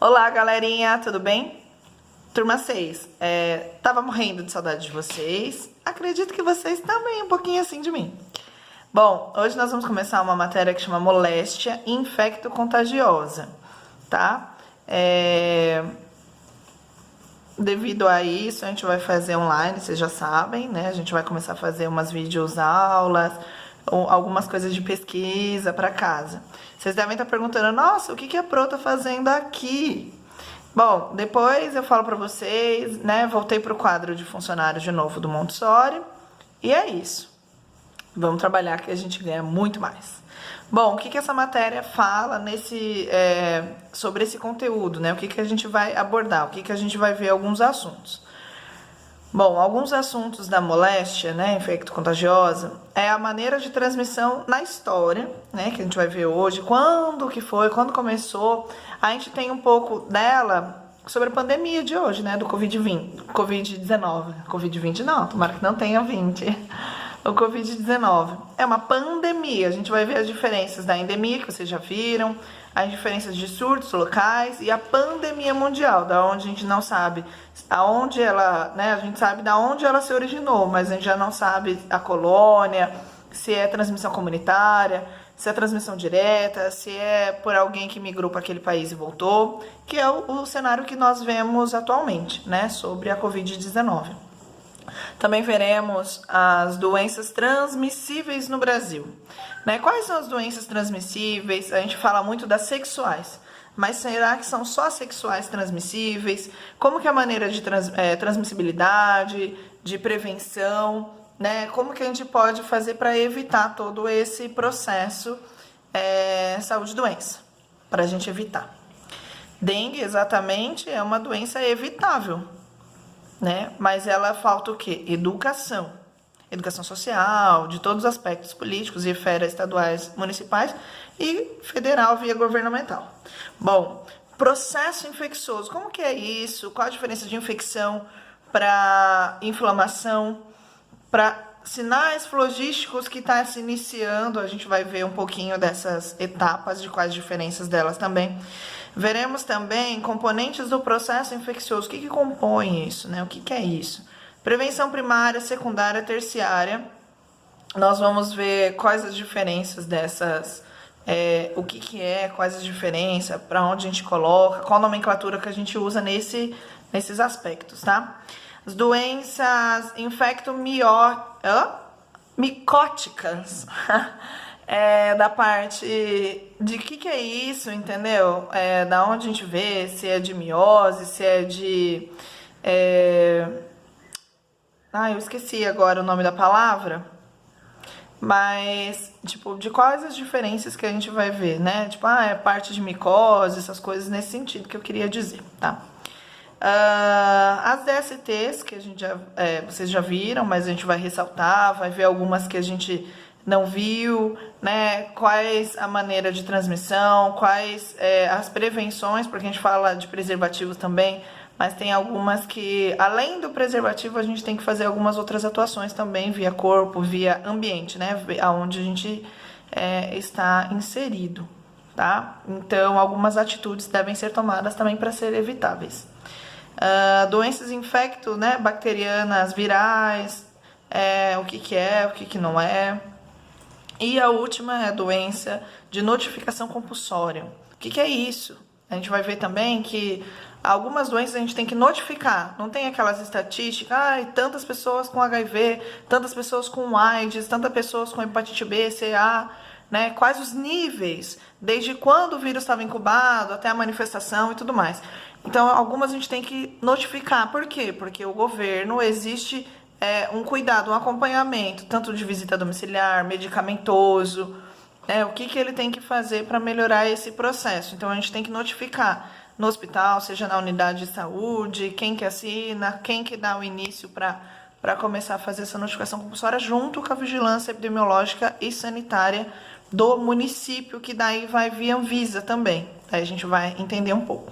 Olá, galerinha, tudo bem? Turma 6, tava morrendo de saudade de vocês. Acredito que vocês também, um pouquinho assim de mim. Bom, hoje nós vamos começar uma matéria que chama moléstia infecto-contagiosa, tá? Devido a isso, a gente vai fazer online, vocês já sabem, né? A gente vai começar a fazer umas videoaulas, ou algumas coisas de pesquisa para casa. Vocês devem estar perguntando, nossa, o que a Pro tá fazendo aqui? Bom, depois eu falo para vocês, né? Voltei pro quadro de funcionário de novo do Montessori. E é isso. Vamos trabalhar que a gente ganha muito mais. Bom, o que essa matéria fala sobre esse conteúdo, né? O que a gente vai abordar, o que a gente vai ver alguns assuntos. Bom, alguns assuntos da moléstia, né, infecto-contagiosa, é a maneira de transmissão na história, né, que a gente vai ver hoje, quando começou. A gente tem um pouco dela sobre a pandemia de hoje, né, do Covid-19. Covid-20 não, tomara que não tenha 20. O Covid-19 é uma pandemia, a gente vai ver as diferenças da endemia, que vocês já viram, as diferenças de surtos locais e a pandemia mundial, da onde a gente não sabe aonde ela, né, a gente sabe da onde ela se originou, mas a gente já não sabe a colônia, se é transmissão comunitária, se é transmissão direta, se é por alguém que migrou para aquele país e voltou, que é o cenário que nós vemos atualmente, né, sobre a Covid-19. Também veremos as doenças transmissíveis no Brasil, né? Quais são as doenças transmissíveis? A gente fala muito das sexuais, mas será que são só sexuais transmissíveis? Como que é a maneira de transmissibilidade, de prevenção, né? Como que a gente pode fazer para evitar todo esse processo saúde-doença, para a gente evitar? Dengue, exatamente, é uma doença evitável, né? Mas ela falta o quê? Educação social, de todos os aspectos políticos e esferas estaduais, municipais e federal via governamental. Bom, processo infeccioso, como que é isso? Qual a diferença de infecção para inflamação, para sinais flogísticos que está se iniciando? A gente vai ver um pouquinho dessas etapas, de quais diferenças delas também. Veremos também componentes do processo infeccioso. O que compõe isso, né? O que é isso? Prevenção primária, secundária, terciária. Nós vamos ver quais as diferenças dessas, o que quais as diferenças, para onde a gente coloca, qual a nomenclatura que a gente usa nesses aspectos, tá? As doenças micóticas. Da parte de que é isso, entendeu? Da onde a gente vê, se é de miose, se é de... eu esqueci agora o nome da palavra, mas, tipo, de quais as diferenças que a gente vai ver, né? Tipo, é parte de micose, essas coisas nesse sentido que eu queria dizer, tá? As DSTs, que vocês já viram, mas a gente vai ressaltar, vai ver algumas que a gente não viu, né? Quais a maneira de transmissão, quais as prevenções, porque a gente fala de preservativos também, mas tem algumas que, além do preservativo, a gente tem que fazer algumas outras atuações também, via corpo, via ambiente, né? Onde a gente está inserido, tá? Então, algumas atitudes devem ser tomadas também para ser evitáveis. Doenças infecto, né? Bacterianas, virais, o que não é. E a última é a doença de notificação compulsória. O que é isso? A gente vai ver também que algumas doenças a gente tem que notificar. Não tem aquelas estatísticas, tantas pessoas com HIV, tantas pessoas com AIDS, tantas pessoas com hepatite B, CA, né? Quais os níveis, desde quando o vírus estava incubado até a manifestação e tudo mais. Então, algumas a gente tem que notificar. Por quê? Porque o governo existe um cuidado, um acompanhamento, tanto de visita domiciliar, medicamentoso, o que ele tem que fazer para melhorar esse processo. Então, a gente tem que notificar no hospital, seja na unidade de saúde, quem que assina, quem que dá o início para começar a fazer essa notificação compulsória, junto com a vigilância epidemiológica e sanitária do município, que daí vai via Anvisa também. Aí a gente vai entender um pouco.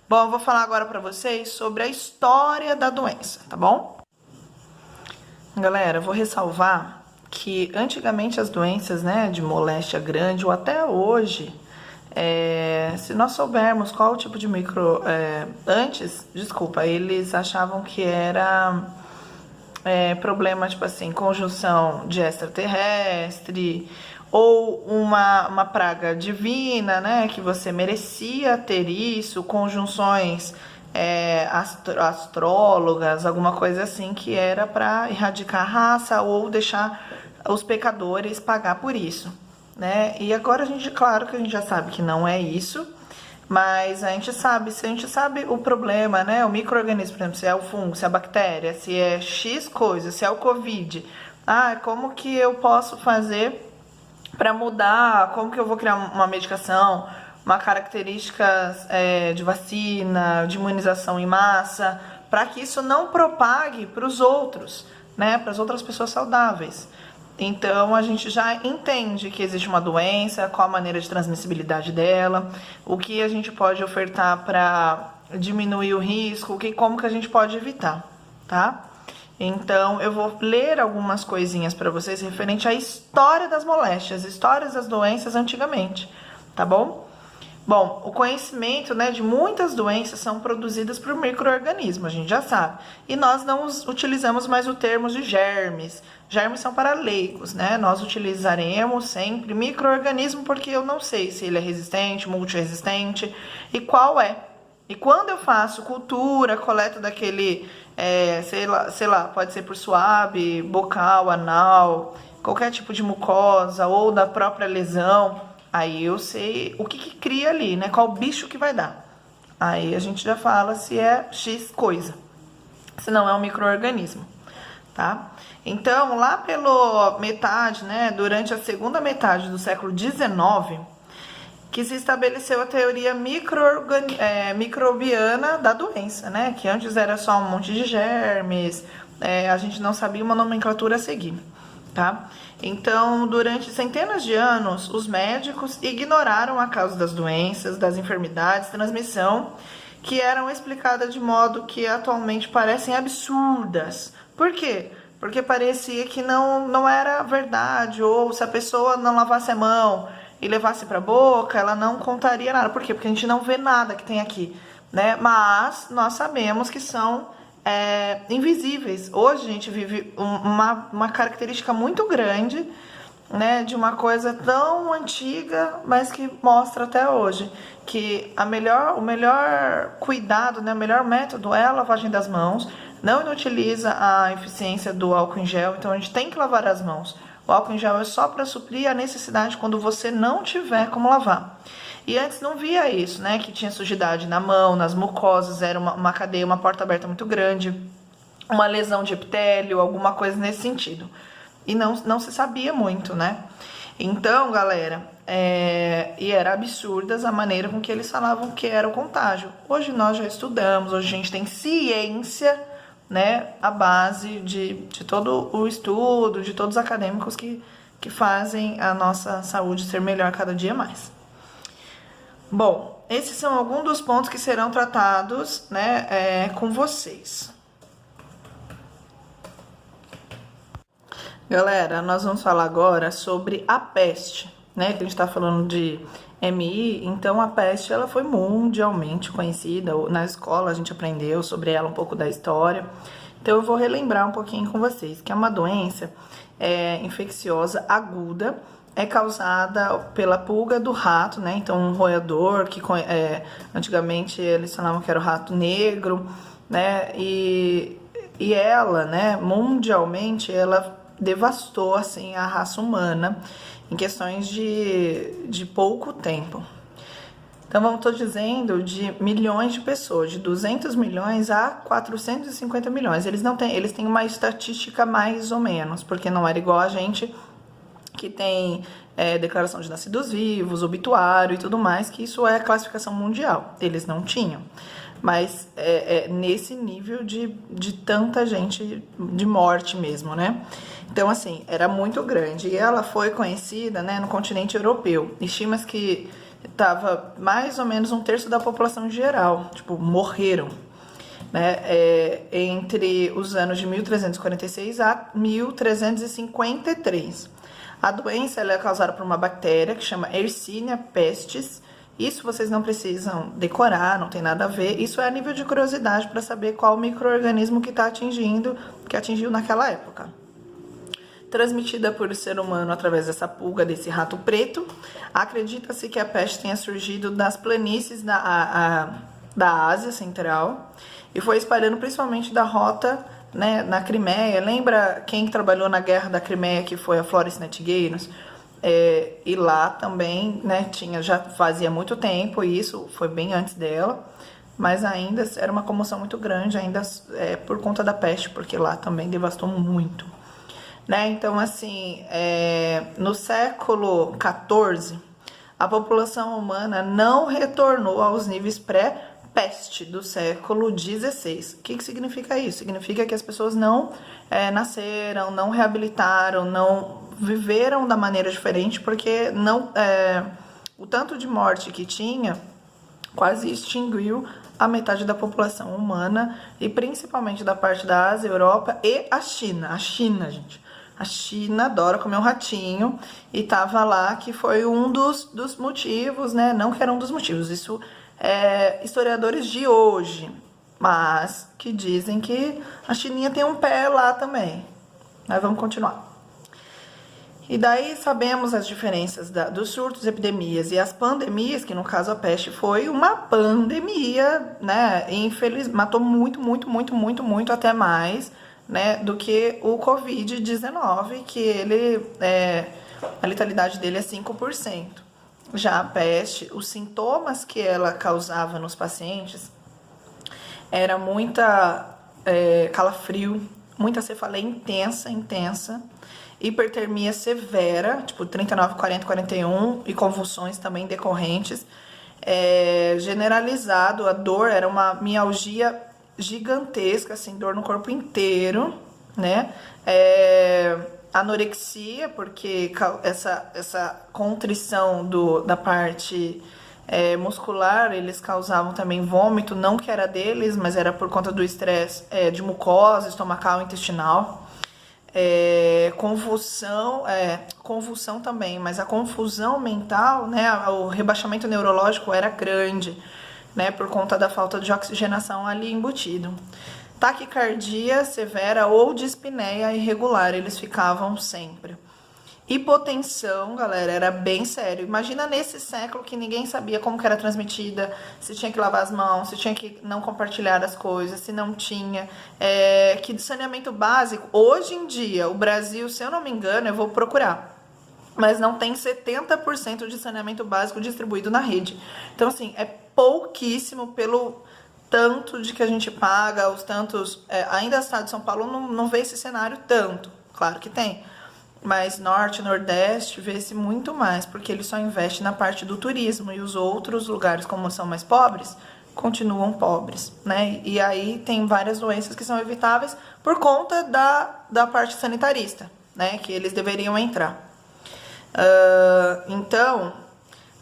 Bom, eu vou falar agora para vocês sobre a história da doença, tá bom? Galera, eu vou ressalvar que antigamente as doenças, né, de moléstia grande, ou até hoje, Se nós soubermos qual o tipo de micro... antes, desculpa, eles achavam que era problema, tipo assim, conjunção de extraterrestre ou uma praga divina, né? Que você merecia ter isso, conjunções astrólogas, alguma coisa assim, que era para erradicar a raça ou deixar os pecadores pagar por isso, né? E agora claro que a gente já sabe que não é isso, mas a gente sabe, se a gente sabe o problema, né? O micro-organismo, por exemplo, se é o fungo, se é a bactéria, se é X coisa, se é o Covid. Como que eu posso fazer para mudar? Como que eu vou criar uma medicação, uma característica de vacina, de imunização em massa, para que isso não propague para os outros, né? Para as outras pessoas saudáveis. Então, a gente já entende que existe uma doença, qual a maneira de transmissibilidade dela, o que a gente pode ofertar para diminuir o risco, como que a gente pode evitar, tá? Então, eu vou ler algumas coisinhas para vocês referente à história das moléstias, histórias das doenças antigamente, tá bom? Bom, o conhecimento, né, de muitas doenças são produzidas por micro-organismos, a gente já sabe. E nós não utilizamos mais o termo de germes. Germes são para leigos, né? Nós utilizaremos sempre micro-organismo porque eu não sei se ele é resistente, multiresistente e qual é. E quando eu faço cultura, coleta daquele, sei lá, pode ser por suave, bocal, anal, qualquer tipo de mucosa ou da própria lesão, aí eu sei o que cria ali, né? Qual bicho que vai dar. Aí a gente já fala se é X coisa, se não é um micro-organismo, tá? Então, lá pela metade, né, durante a segunda metade do século XIX, que se estabeleceu a teoria microbiana da doença, né? Que antes era só um monte de germes, a gente não sabia uma nomenclatura a seguir, tá? Então, durante centenas de anos, os médicos ignoraram a causa das doenças, das enfermidades, transmissão, que eram explicadas de modo que atualmente parecem absurdas. Por quê? Porque parecia que não era verdade, ou se a pessoa não lavasse a mão e levasse para a boca, ela não contaria nada. Por quê? Porque a gente não vê nada que tem aqui, né? Mas nós sabemos que são invisíveis. Hoje a gente vive uma característica muito grande, né, de uma coisa tão antiga, mas que mostra até hoje que o melhor cuidado, né, o melhor método é a lavagem das mãos. Não inutiliza a eficiência do álcool em gel, então a gente tem que lavar as mãos. O álcool em gel é só para suprir a necessidade quando você não tiver como lavar. E antes não via isso, né? Que tinha sujidade na mão, nas mucosas, era uma cadeia, uma porta aberta muito grande, uma lesão de epitélio, alguma coisa nesse sentido. E não se sabia muito, né? Então, galera, e era absurdas a maneira com que eles falavam que era o contágio. Hoje nós já estudamos, hoje a gente tem ciência, né, a base de todo o estudo, de todos os acadêmicos que fazem a nossa saúde ser melhor cada dia mais. Bom, esses são alguns dos pontos que serão tratados, né, com vocês. Galera, nós vamos falar agora sobre a peste, né, que a gente tá falando de MI, então a peste ela foi mundialmente conhecida, na escola a gente aprendeu sobre ela um pouco da história, então eu vou relembrar um pouquinho com vocês, que é uma doença infecciosa aguda, é causada pela pulga do rato, né, então um roedor, que antigamente eles falavam que era o rato negro, né, e ela, né, mundialmente, ela devastou, assim, a raça humana, em questões de pouco tempo. Então, estou dizendo de milhões de pessoas, de 200 milhões a 450 milhões. Eles têm uma estatística mais ou menos, porque não era igual a gente que tem declaração de nascidos vivos, obituário e tudo mais, que isso é classificação mundial. Eles não tinham. Mas nesse nível de tanta gente, de morte mesmo, né? Então, assim, era muito grande. E ela foi conhecida, né, no continente europeu. Estima-se que tava mais ou menos 1/3 da população geral, tipo, morreram, né, entre os anos de 1346 a 1353. A doença ela é causada por uma bactéria que chama Yersinia pestis, Isso vocês não precisam decorar, não tem nada a ver. Isso é a nível de curiosidade para saber qual micro-organismo que está atingindo, que atingiu naquela época. Transmitida por ser humano através dessa pulga, desse rato preto, acredita-se que a peste tenha surgido das planícies da Ásia Central e foi espalhando principalmente da rota, né, na Crimeia. Lembra quem trabalhou na guerra da Crimeia, que foi a Florence Nightingale? E lá também, né, já fazia muito tempo, e isso foi bem antes dela, mas ainda era uma comoção muito grande, ainda por conta da peste, porque lá também devastou muito, né? Então, assim, no século XIV, a população humana não retornou aos níveis pré-peste do século XVI. O que significa isso? Significa que as pessoas não nasceram, não reabilitaram, não viveram da maneira diferente, porque o tanto de morte que tinha quase extinguiu a metade da população humana, e principalmente da parte da Ásia, Europa e a China. A China, gente. A China adora comer um ratinho, e tava lá que foi um dos motivos, né? Não que era um dos motivos, isso historiadores de hoje, mas que dizem que a Chininha tem um pé lá também. Mas vamos continuar. E daí sabemos as diferenças dos surtos, epidemias e as pandemias, que no caso a peste foi uma pandemia, né? Matou muito, até mais, né, do que o Covid-19, que a letalidade dele é 5%. Já a peste, os sintomas que ela causava nos pacientes era calafrio, muita cefaleia intensa, hipertermia severa, tipo 39, 40, 41, e convulsões também decorrentes. Generalizado, a dor era uma mialgia gigantesca, assim, dor no corpo inteiro, né? Anorexia, porque essa contrição da parte muscular, eles causavam também vômito, não que era deles, mas era por conta do estresse de mucosa estomacal, intestinal. Convulsão também, mas a confusão mental, né, o rebaixamento neurológico era grande, né, por conta da falta de oxigenação ali embutido. Taquicardia severa ou dispneia irregular, eles ficavam sempre. Hipotensão, galera, era bem sério. Imagina nesse século que ninguém sabia como que era transmitida, se tinha que lavar as mãos, se tinha que não compartilhar as coisas, se não tinha. Que de saneamento básico, hoje em dia, o Brasil, se eu não me engano, eu vou procurar, mas não tem 70% de saneamento básico distribuído na rede. Então, assim, é pouquíssimo pelo tanto de que a gente paga, os tantos... ainda o estado de São Paulo não vê esse cenário tanto, claro que tem. Mas Norte, Nordeste, vê-se muito mais, porque ele só investe na parte do turismo, e os outros lugares, como são mais pobres, continuam pobres, né? E aí tem várias doenças que são evitáveis por conta da parte sanitarista, né? Que eles deveriam entrar. Então,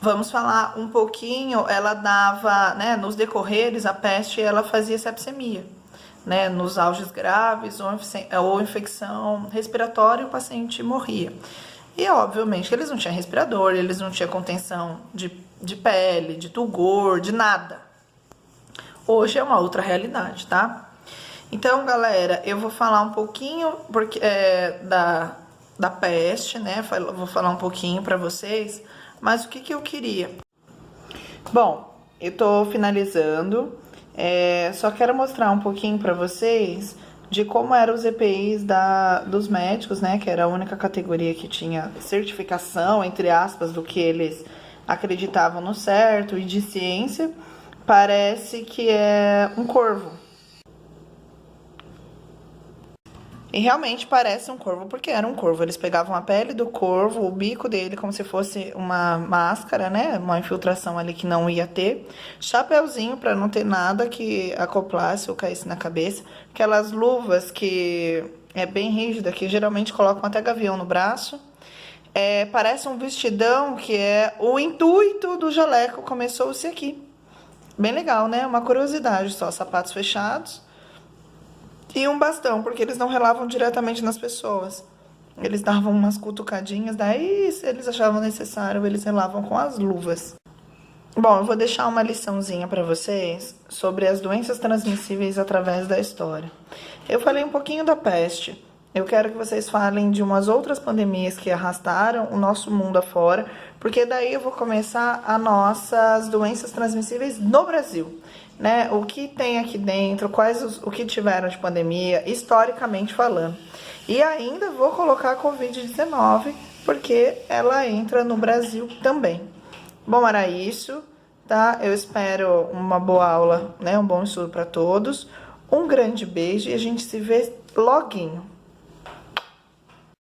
vamos falar um pouquinho. Ela dava, né? Nos decorreres, a peste, ela fazia sepsemia, né, nos auges graves ou infecção respiratória, o paciente morria. E, obviamente, eles não tinham respirador, eles não tinham contenção de pele, de tulgor, de nada. Hoje é uma outra realidade, tá? Então, galera, eu vou falar um pouquinho da peste, né? Vou falar um pouquinho pra vocês, mas o que eu queria? Bom, eu tô finalizando. Só quero mostrar um pouquinho para vocês de como eram os EPIs dos médicos, né? Que era a única categoria que tinha certificação, entre aspas, do que eles acreditavam no certo e de ciência. Parece que é um corvo. E realmente parece um corvo, porque era um corvo. Eles pegavam a pele do corvo, o bico dele, como se fosse uma máscara, né? Uma infiltração ali que não ia ter. Chapeuzinho, para não ter nada que acoplasse ou caísse na cabeça. Aquelas luvas que é bem rígida, que geralmente colocam até gavião no braço. Parece um vestidão, que é o intuito do jaleco. Começou-se aqui. Bem legal, né? Uma curiosidade só. Sapatos fechados. E um bastão, porque eles não relavam diretamente nas pessoas. Eles davam umas cutucadinhas, daí, se eles achavam necessário, eles relavam com as luvas. Bom, eu vou deixar uma liçãozinha para vocês sobre as doenças transmissíveis através da história. Eu falei um pouquinho da peste. Eu quero que vocês falem de umas outras pandemias que arrastaram o nosso mundo afora, porque daí eu vou começar as nossas doenças transmissíveis no Brasil, né? O que tem aqui dentro, o que tiveram de pandemia, historicamente falando. E ainda vou colocar a Covid-19, porque ela entra no Brasil também. Bom, era isso, tá? Eu espero uma boa aula, né? Um bom estudo para todos. Um grande beijo e a gente se vê loguinho.